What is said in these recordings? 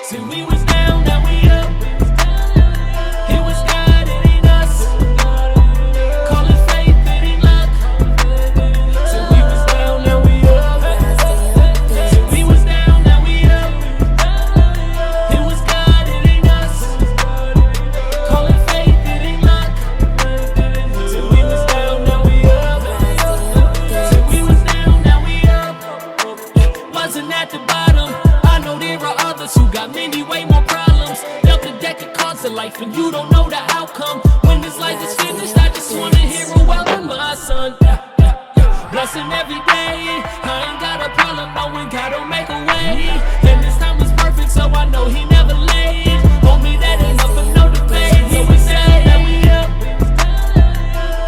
See, we was down, now we up. It was God, it ain't us. Call it faith, it ain't luck. See, we was down, now we up. See, we was down, now we up. It was God, it ain't us. Call it faith, it ain't luck. See, we was down, now we up. See, we was down, now we up. Wasn't at the bottom. I know there are others who got many way more problems. Dealt a deck of cards of life and you don't know the outcome. When this life is finished, I just wanna hear a well done, my son. Bless him every day. I ain't got a problem knowing God will make a way. And this time was perfect, so I know he never late. Homie, that ain't up for no debate. So we say that we up.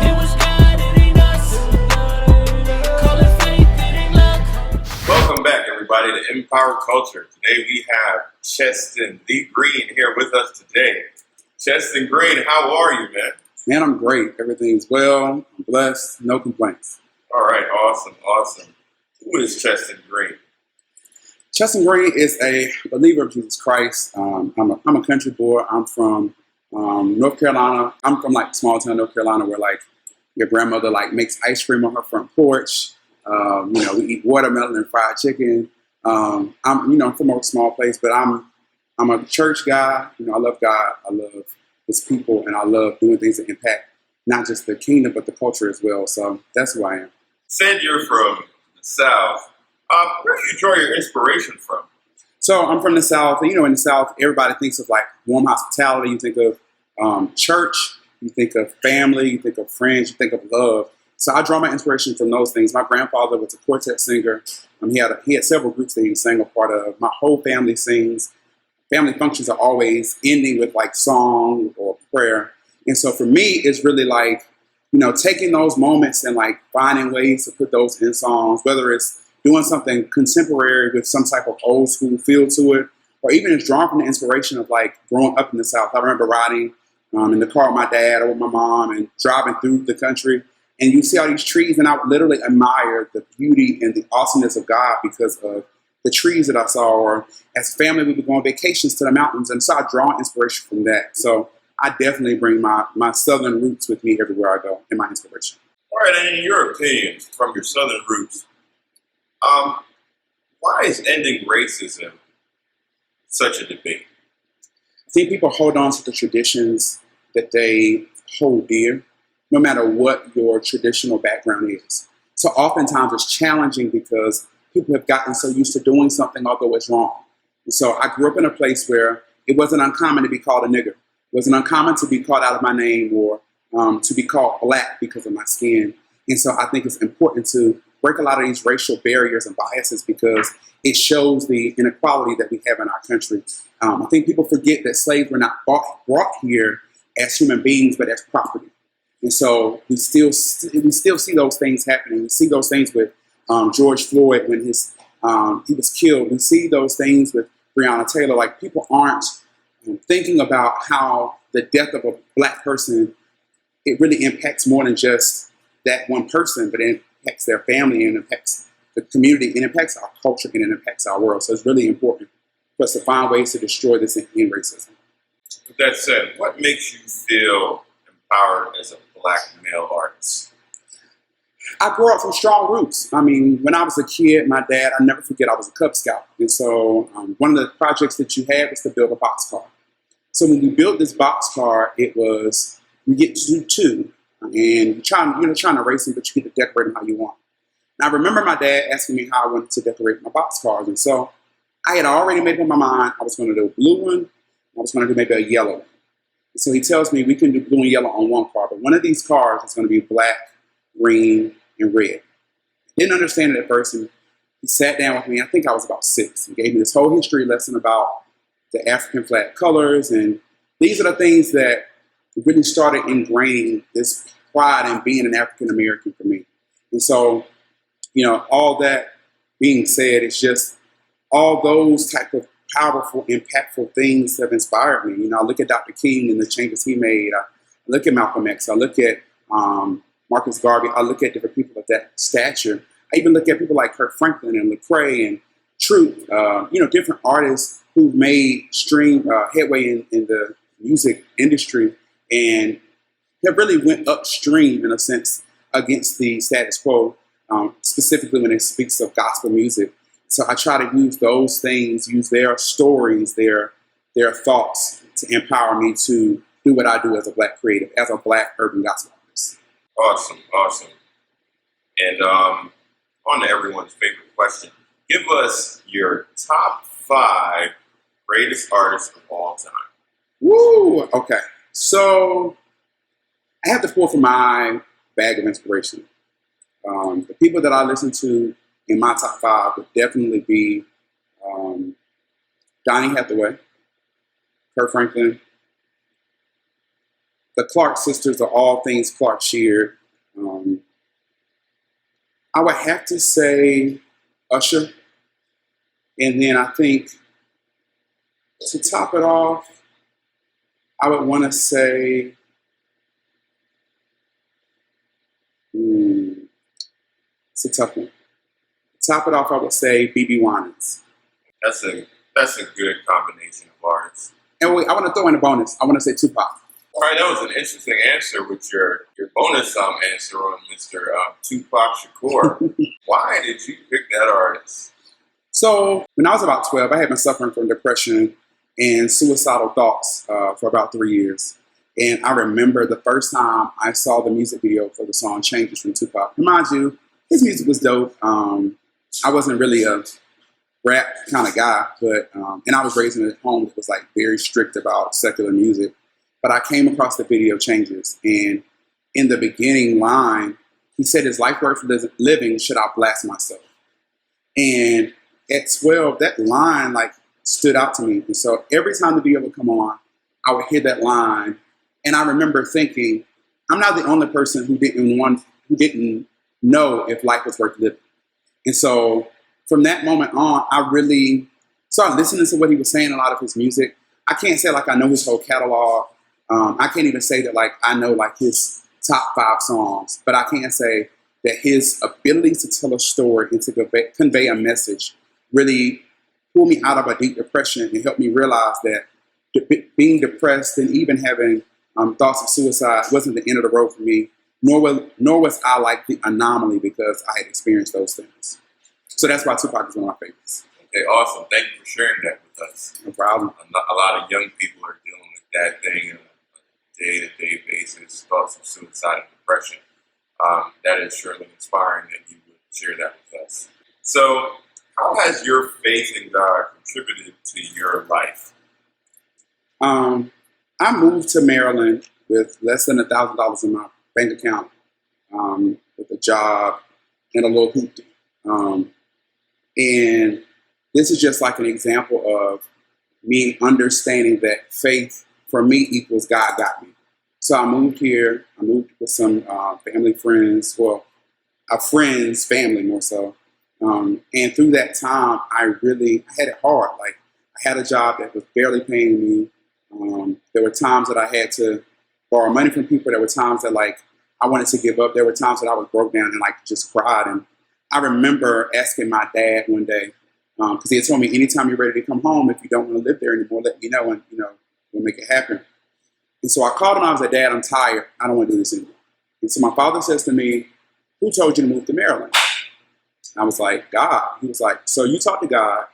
It was God, it ain't us. Call it faith, it ain't luck. Welcome back, everybody, to Inpowered Culture. Today we have Cheston, the Green, here with us today. Cheston Green, how are you, man? Man, I'm great. Everything's well. I'm blessed. No complaints. All right, awesome. Who is Cheston Green? Cheston Green is a believer of Jesus Christ. I'm a country boy. I'm from North Carolina. I'm from like small town North Carolina where like your grandmother like makes ice cream on her front porch. We eat watermelon and fried chicken. I'm from a small place, but I'm a church guy. I love God. I love His people, and I love doing things that impact not just the kingdom but the culture as well. So that's who I am. Said you're from the South. Where do you draw your inspiration from? So I'm from the South. And, in the South, everybody thinks of like warm hospitality. You think of church. You think of family. You think of friends. You think of love. So I draw my inspiration from those things. My grandfather was a quartet singer. He had several groups that he sang a part of. My whole family sings. Family functions are always ending with like song or prayer. And so for me, it's really like, taking those moments and like finding ways to put those in songs, whether it's doing something contemporary with some type of old school feel to it, or even it's drawn from the inspiration of like growing up in the South. I remember riding in the car with my dad or with my mom and driving through the country. And you see all these trees, and I would literally admire the beauty and the awesomeness of God because of the trees that I saw. Or as a family, we would go on vacations to the mountains, and so I draw inspiration from that. So I definitely bring my Southern roots with me everywhere I go in my inspiration. All right, and in your opinion, from your Southern roots, why is ending racism such a debate? I think people hold on to the traditions that they hold dear, no matter what your traditional background is. So oftentimes it's challenging because people have gotten so used to doing something although it's wrong. And so I grew up in a place where it wasn't uncommon to be called a nigger. It wasn't uncommon to be called out of my name or to be called black because of my skin. And so I think it's important to break a lot of these racial barriers and biases because it shows the inequality that we have in our country. I think people forget that slaves were not brought here as human beings, but as property. And so we still see those things happening. We see those things with George Floyd when he was killed. We see those things with Breonna Taylor. Like people aren't thinking about how the death of a black person, it really impacts more than just that one person, but it impacts their family and impacts the community and impacts our culture and it impacts our world. So it's really important for us to find ways to destroy this and end racism. With that said, what makes you feel empowered as a black male artist? I grew up from strong roots. I mean, when I was a kid, my dad, I'll never forget, I was a Cub Scout. And so one of the projects that you had was to build a boxcar. So when you built this boxcar, it was, you get to do two, and you're trying to race them, but you get to decorate them how you want. And I remember my dad asking me how I wanted to decorate my boxcars. And so I had already made up my mind I was going to do a blue one, I was going to do maybe a yellow one. And so he tells me we can do blue and yellow on one car, but one of these cars is going to be black, green, and red. I didn't understand it at first, and he sat down with me. I think I was about 6. He gave me this whole history lesson about the African flag colors, and these are the things that really started ingraining this pride in being an African American for me. And so, all that being said, it's just all those type of powerful, impactful things have inspired me. I look at Dr. King and the changes he made. I look at Malcolm X. I look at Marcus Garvey. I look at different people of that stature. I even look at people like Kirk Franklin and Lecrae and truth, different artists who've made headway in the music industry and have really went upstream in a sense against the status quo, specifically when it speaks of gospel music. So I try to use those things, use their stories, their thoughts to empower me to do what I do as a Black creative, as a Black urban gospel artist. Awesome. And on to everyone's favorite question. Give us your top 5 greatest artists of all time. Woo! Okay. So I have to pull from my bag of inspiration. The people that I listen to in my top 5 would definitely be Donny Hathaway, Kurt Franklin, the Clark sisters are all things Clark Sheard. I would have to say Usher. And then I think to top it off, I would want to say, it's a tough one. To top it off, I would say BB Winans. That's a good combination of artists. And wait, I want to throw in a bonus. I want to say Tupac. All right, that was an interesting answer with your bonus answer on Mr. Tupac Shakur. Why did you pick that artist? So when I was about 12, I had been suffering from depression and suicidal thoughts for about 3 years. And I remember the first time I saw the music video for the song Changes from Tupac. And mind you, his music was dope. I wasn't really a rap kind of guy, but and I was raised in a home that was like very strict about secular music. But I came across the video Changes, and in the beginning line, he said, "His life worth living, should I blast myself?" And at 12, that line like stood out to me. And so every time the video would come on, I would hear that line, and I remember thinking, I'm not the only person who didn't know if life was worth living. And so from that moment on, I really started listening to what he was saying, a lot of his music. I can't say like I know his whole catalog. I can't even say that like I know like his top 5 songs, but I can say that his ability to tell a story and to convey a message really pulled me out of a deep depression and helped me realize that being depressed and even having thoughts of suicide wasn't the end of the road for me, nor was I like the anomaly because I had experienced those things. So that's why Tupac is one of my favorites. Okay, awesome. Thank you for sharing that with us. No problem. A lot of young people are dealing with that thing on a day-to-day basis, thoughts of suicide and depression. That is surely inspiring that you would share that with us. So how has your faith in God contributed to your life? I moved to Maryland with less than $1,000 in my bank account, with a job and a little hoopty. And this is just like an example of me understanding that faith for me equals God got me. So I moved here. I moved with some family friends, well, a friend's family more so. And through that time, I had it hard. Like I had a job that was barely paying me. There were times that I had to borrow money from people. There were times that like I wanted to give up. There were times that I was broke down and like just cried. And I remember asking my dad one day, because he had told me, anytime you're ready to come home, if you don't want to live there anymore, let me know and, we'll make it happen. And so I called him. I was like, Dad, I'm tired. I don't want to do this anymore. And so my father says to me, who told you to move to Maryland? I was like, God. He was like, so you talk to God,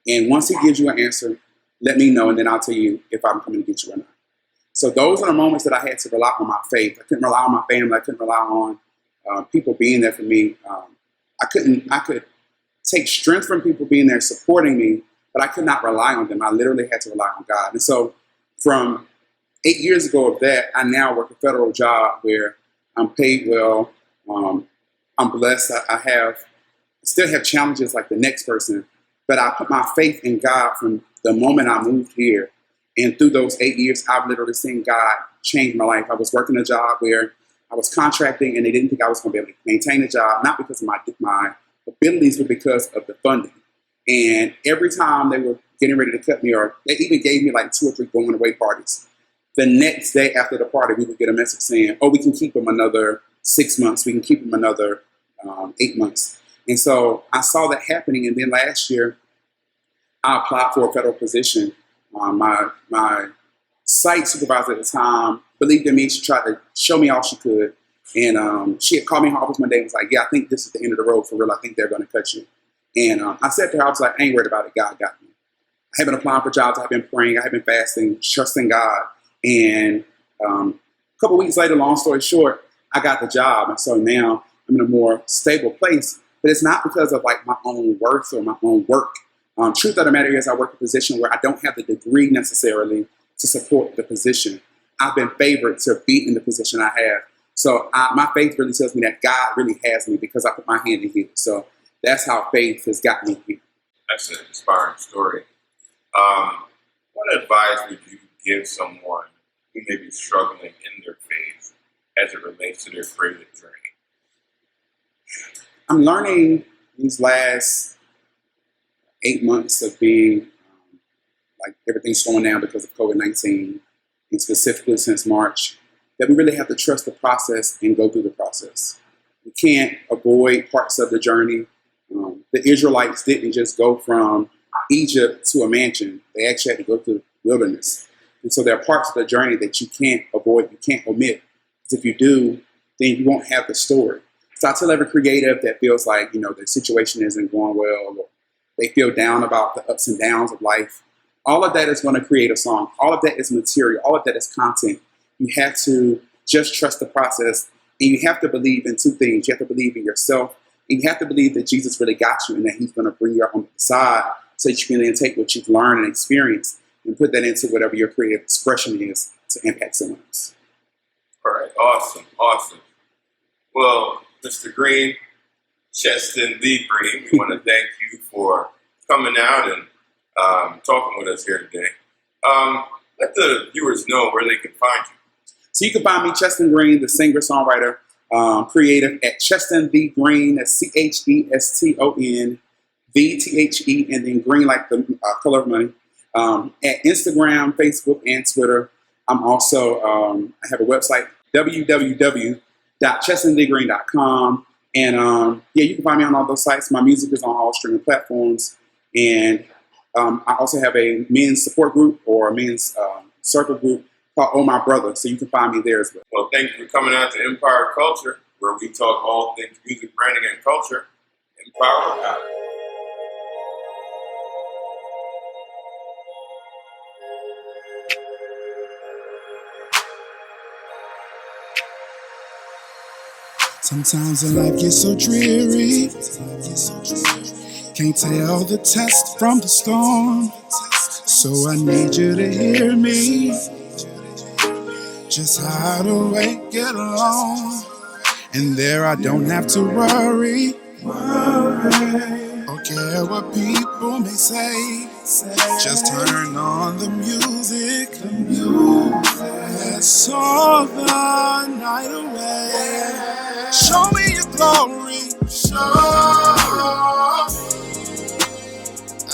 and once he gives you an answer, let me know, and then I'll tell you if I'm coming to get you or not. So those are the moments that I had to rely on my faith. I couldn't rely on my family. I couldn't rely on people being there for me. I could take strength from people being there supporting me, but I could not rely on them. I literally had to rely on God. And so from 8 years ago of that, I now work a federal job where I'm paid well. I'm blessed. I still have challenges like the next person, but I put my faith in God from the moment I moved here. And through those 8 years, I've literally seen God change my life. I was working a job where I was contracting, and they didn't think I was going to be able to maintain the job, not because of my abilities, but because of the funding. And every time they were getting ready to cut me, or they even gave me like 2 or 3 going away parties, the next day after the party, we would get a message saying, oh, we can keep them another 6 months. We can keep them another 8 months. And so I saw that happening. And then last year, I applied for a federal position. My site supervisor at the time believed in me. She tried to show me all she could. And she had called me in her office one day and was like, yeah, I think this is the end of the road for real. I think they're going to cut you. And I said to her, I was like, I ain't worried about it. God got me. I have been applying for jobs. I've been praying. I have been fasting, trusting God. And a couple weeks later, long story short, I got the job. And so now I'm in a more stable place. But it's not because of like my own worth or my own work. Truth of the matter is I work in a position where I don't have the degree necessarily to support the position. I've been favored to be in the position I have. So my faith really tells me that God really has me because I put my hand in His. So that's how faith has got me here. That's an inspiring story. What advice would you give someone who may be struggling in their faith as it relates to their creative journey? I'm learning these last 8 months of being like everything's slowing down because of COVID-19, and specifically since March, that we really have to trust the process and go through the process. We can't avoid parts of the journey. The Israelites didn't just go from Egypt to a mansion. They actually had to go through the wilderness. And so there are parts of the journey that you can't avoid, you can't omit. Because if you do, then you won't have the story. So I tell every creative that feels like, their situation isn't going well, or they feel down about the ups and downs of life. All of that is going to create a song. All of that is material. All of that is content. You have to just trust the process, and you have to believe in two things. You have to believe in yourself, and you have to believe that Jesus really got you and that He's going to bring you out on the side so that you can then take what you've learned and experienced and put that into whatever your creative expression is to impact someone else. All right, awesome. Well, Mr. Green, Cheston the Green, we want to thank you for coming out and talking with us here today. Let the viewers know where they can find you. So you can find me, Cheston Green, the singer-songwriter, creative, at Cheston the Green. That's CHESTON, VTHE, and then green like the color of money. At Instagram, Facebook, and Twitter. I'm also, I have a website, www.chestonthegreen.com. And you can find me on all those sites. My music is on all streaming platforms. And I also have a men's support group or a men's circle group called Oh My Brother. So you can find me there as well. Well, thank you for coming out to Inpowered Culture, where we talk all things music, branding, and culture. Empowered out. Sometimes in life gets so dreary, can't tell the test from the storm. So I need you to hear me, just hide away, get along. And there I don't have to worry or care what people may say. Just turn on the music, let's all the night away. Show me your glory,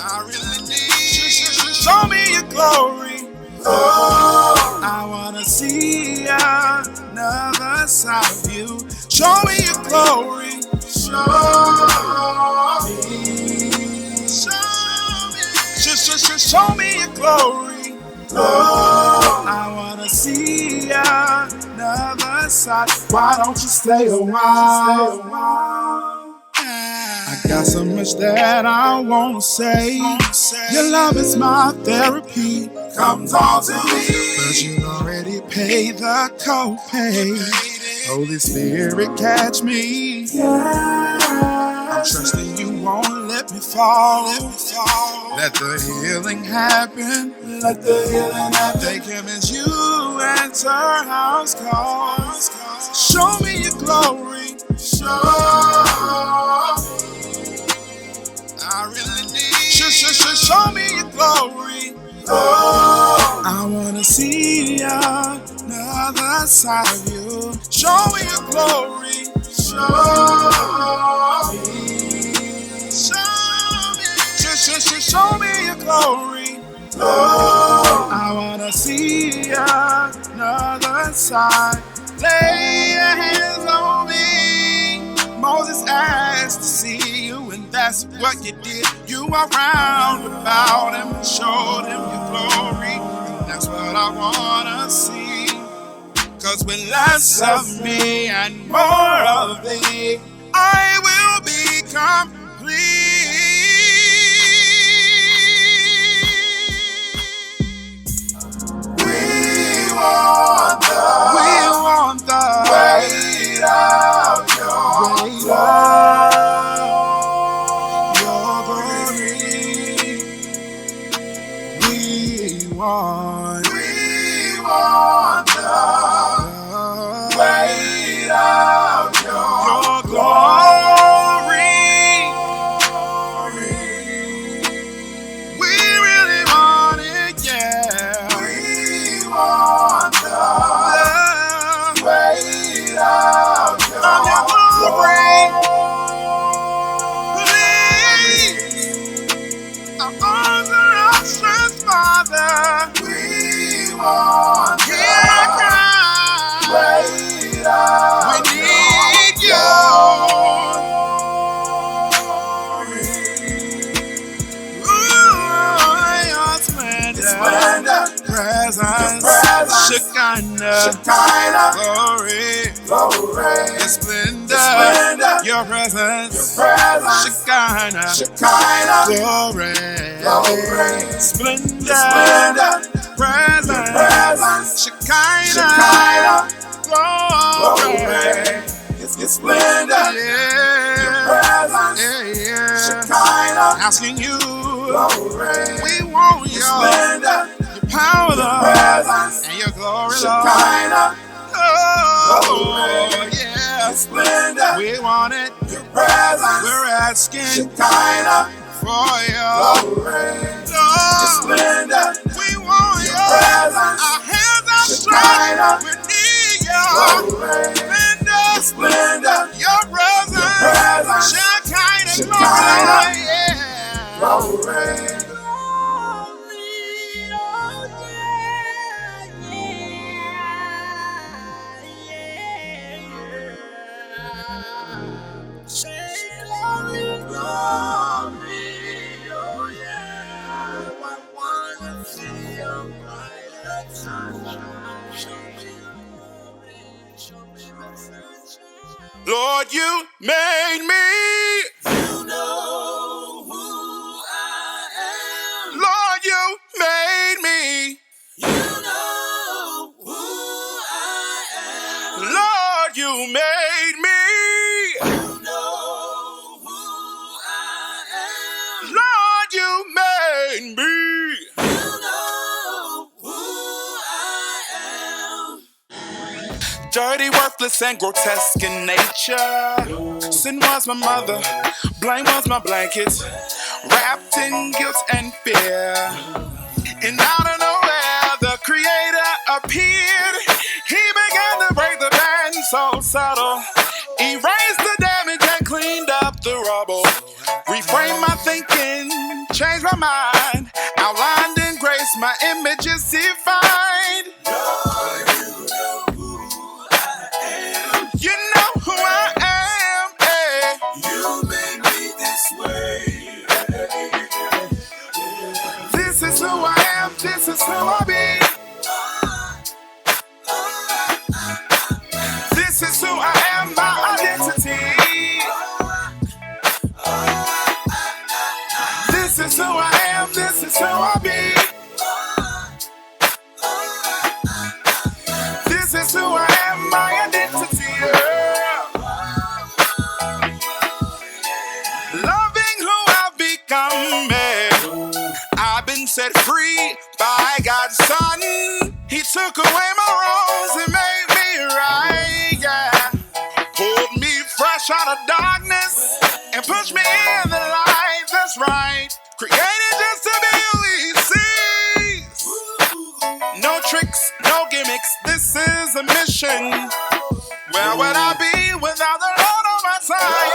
I really need. Show me your glory. I wanna see another side of you. Show me your glory. Show me your glory. I wanna see another side. Why don't you stay a while? I got so much that I wanna say. Your love is my therapy. Come talk to me. But you already paid the copay. Holy Spirit, catch me. I'm trusting you won't let me fall. Let the healing happen. Take him as you answer house calls. Show me your glory. I really need. Show me your glory. I wanna see another side of you. Show me your glory. Show me your glory. I wanna see another side. Lay your hands on me. Moses asked to see you, and that's what you did. You are round about him and showed him your glory, and that's what I wanna see. Cause with less of me and more of thee, I will be complete. We want the weight of your glory. We want the weight of your glory. We really want it, yeah. We want the weight of your glory. Please, our arms are outstretched, Father. We want the weight of we need you. Your splendor, presence, Shekinah, glory, your splendor, your presence, Shekinah, glory, splendor, presence, Shekinah, glory, your splendor, your presence, Shekinah, asking you, we want your splendor, your power, Lord, and your glory, Lord. Oh, yeah, splendor. We want it. Your presence. We're asking Shekinah for your glory, your splendor. We want your presence. Our hands are stretched. We need your splendor, your presence, Shekinah, glory, yeah. Lord, you made me. You know who I am. Lord, you made me. You know who I am. Lord, you made me. You know who I am. Lord, you made me. You know who I am. Dirty, worthless, and grotesque in nature. Sin was my mother, blame was my blanket, wrapped in guilt and fear. And out of nowhere, the Creator appeared. He began to break the band so subtle, erased the damage and cleaned up the rubble. Reframed my thinking, changed my mind, outlined in grace, my image is defined. You know who I am, eh? You made me this way. This is who I am, this is who I be. This is who I am, my identity. This is who I am, this is who I be. This is who I am, my identity. Loving who I've become, I've been set free by God's Son. He took away my wrongs and made me right, yeah. Pulled me fresh out of darkness and pushed me in the light, that's right. Created just to be who He sees. No tricks, no gimmicks, this is a mission. Where would I be without the Lord on my side?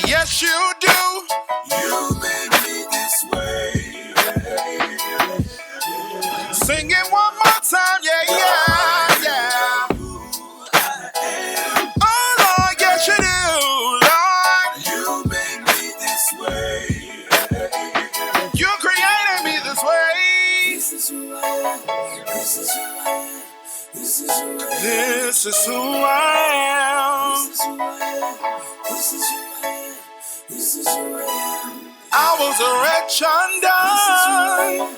Yes, you do. You made me this way. Sing it one more time, yeah, yeah, yeah. This is who I am. I was a wretch undone.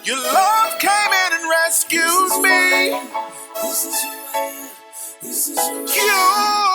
Your love came in and rescued me. You